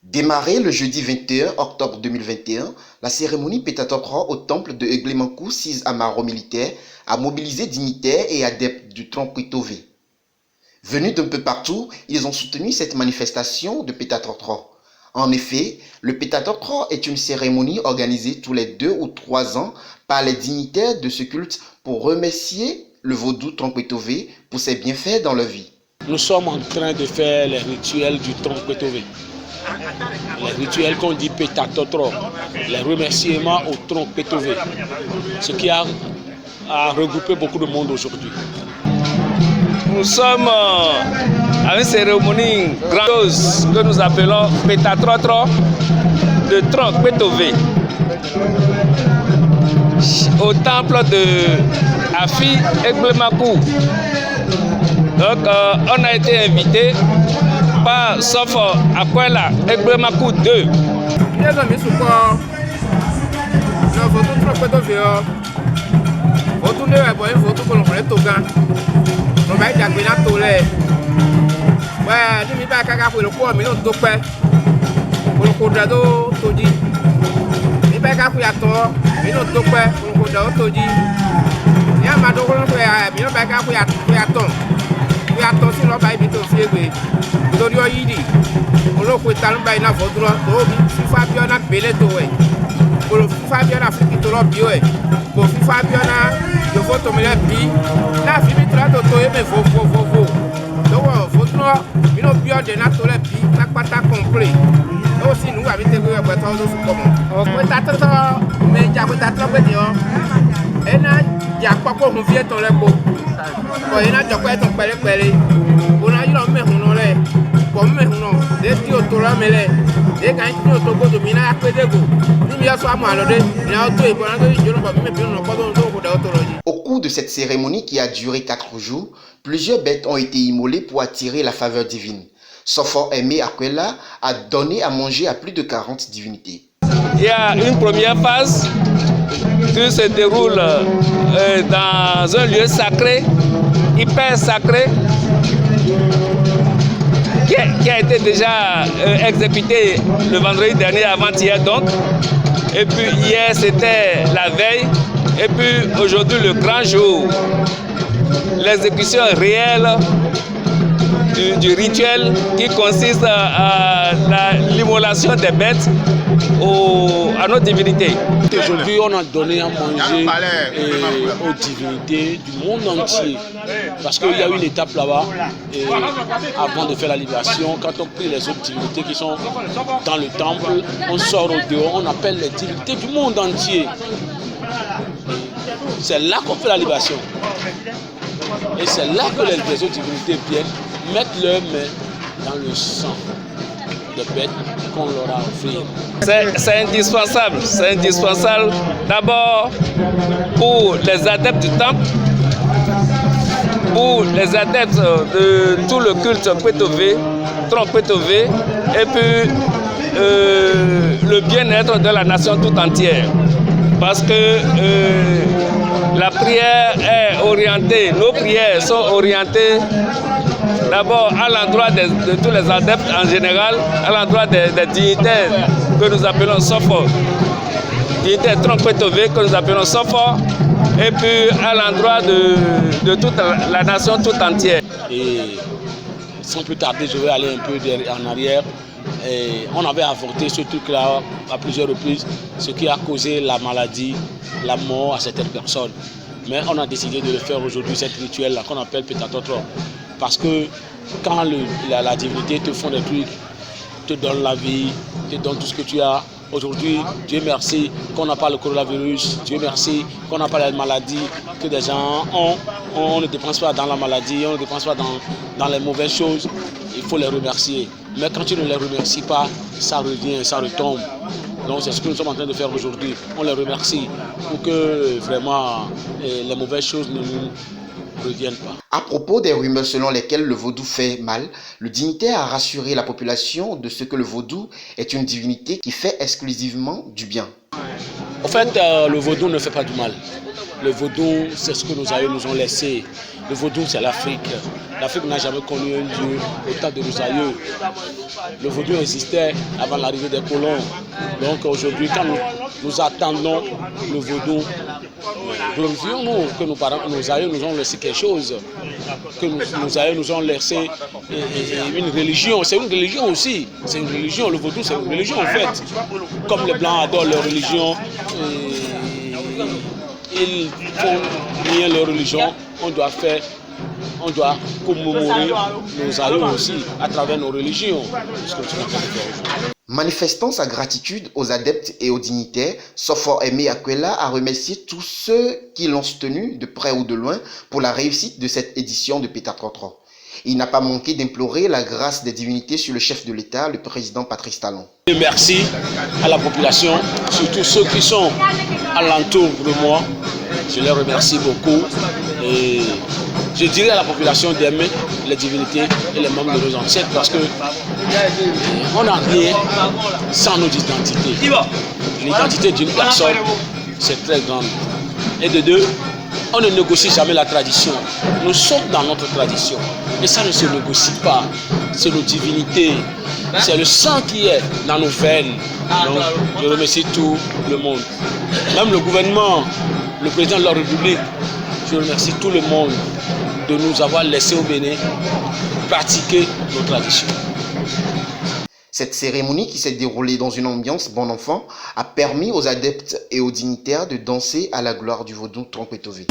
Démarrée le jeudi 21 octobre 2021, la cérémonie Pétatokro au temple de Eglemankou, 6 Amaro militaire, a mobilisé dignitaires et adeptes du tronc Kwetové. Venus d'un peu partout, ils ont soutenu cette manifestation de Pétatokro. En effet, le Pétatokro est une cérémonie organisée tous les 2 ou 3 ans par les dignitaires de ce culte pour remercier le vaudou tronc Kwetové pour ses bienfaits dans leur vie. Nous sommes en train de faire les rituels du tronc Kwetové. Les rituels qu'on dit Pétatokro, les remerciements au tronc Kwetové, ce qui a regroupé beaucoup de monde aujourd'hui. Nous sommes à une cérémonie grandiose que nous appelons Pétatokro de tronc Kwetové au temple de Afi Eglemankou. Donc on a été invité par Sofo Akwela Eglemankou 2. Au cours de cette cérémonie qui a duré 4 jours, plusieurs bêtes ont été immolées pour attirer la faveur divine. Sofo Akwela a donné à manger à plus de 40 divinités. Il y a une première phase qui se déroule dans un lieu sacré, hyper sacré, qui a été déjà exécuté le vendredi dernier, avant-hier donc. Et puis hier c'était la veille. Et puis aujourd'hui le grand jour, l'exécution réelle du rituel qui consiste à l'immolation des bêtes à nos divinités. Aujourd'hui, on a donné à manger aux divinités du monde entier. Parce qu'il y a une étape là-bas, avant de faire la libération, quand on prie les autres divinités qui sont dans le temple, on sort au dehors, on appelle les divinités du monde entier. C'est là qu'on fait la libération. Et c'est là que les autres divinités viennent mettre leurs mains dans le sang de bêtes qu'on leur a offert. C'est indispensable. D'abord pour les adeptes du temple, pour les adeptes de tout le culte Kwetové, tronc Kwetové, et puis le bien-être de la nation tout entière. Parce que la prière est orientée, nos prières sont orientées d'abord à l'endroit de tous les adeptes en général, à l'endroit des dignitaires que nous appelons Sofo, dignitaires tronc Kwetové que nous appelons Sofo, et puis à l'endroit de toute la nation tout entière. Et sans plus tarder, je vais aller un peu en arrière. Et on avait avorté ce truc-là à plusieurs reprises, ce qui a causé la maladie, la mort à certaines personnes. Mais on a décidé de le faire aujourd'hui, cette rituel-là qu'on appelle Pétatokro. Parce que quand la divinité te font des trucs, te donne la vie, te donne tout ce que tu as. Aujourd'hui, Dieu merci qu'on n'a pas le coronavirus, Dieu merci qu'on n'a pas la maladie, que des gens ont. On ne dépense pas dans la maladie, on ne dépense pas dans les mauvaises choses. Il faut les remercier. Mais quand tu ne les remercies pas, ça revient, ça retombe. Donc c'est ce que nous sommes en train de faire aujourd'hui. On les remercie pour que vraiment les mauvaises choses ne nous reviennent pas. À propos des rumeurs selon lesquelles le vaudou fait mal, le dignitaire a rassuré la population de ce que le vaudou est une divinité qui fait exclusivement du bien. En fait, le vaudou ne fait pas du mal. Le vaudou, c'est ce que nos aïeux nous ont laissé. Le vaudou, c'est l'Afrique. L'Afrique n'a jamais connu un dieu au temps de nos aïeux. Le vaudou existait avant l'arrivée des colons. Donc aujourd'hui, quand nous attendons le vaudou, glorifions-nous que nos aïeux nous ont laissé quelque chose, que nos aïeux nous ont laissé une religion. C'est une religion aussi, c'est une religion. Le vaudou, c'est une religion en fait. Comme les Blancs adorent leur religion, ils font bien leur religion, on doit commémorer nos aïeux aussi à travers nos religions. Manifestant sa gratitude aux adeptes et aux dignitaires, Sofor Aimé Aquella a remercié tous ceux qui l'ont soutenu de près ou de loin pour la réussite de cette édition de Pétatrotro. Il n'a pas manqué d'implorer la grâce des divinités sur le chef de l'État, le président Patrice Talon. Merci à la population, surtout ceux qui sont alentour de moi. Je les remercie beaucoup et je dirais à la population d'aimer les divinités et les membres de nos ancêtres parce que on n'a rien sans nos identités. L'identité d'une personne, c'est très grande. Et de deux, on ne négocie jamais la tradition. Nous sommes dans notre tradition. Et ça ne se négocie pas. C'est nos divinités. C'est le sang qui est dans nos veines. Donc, je remercie tout le monde. Même le gouvernement, le président de la République, je remercie tout le monde de nous avoir laissé au Bénin pratiquer nos traditions. Cette cérémonie qui s'est déroulée dans une ambiance bon enfant a permis aux adeptes et aux dignitaires de danser à la gloire du vaudou Trompetové.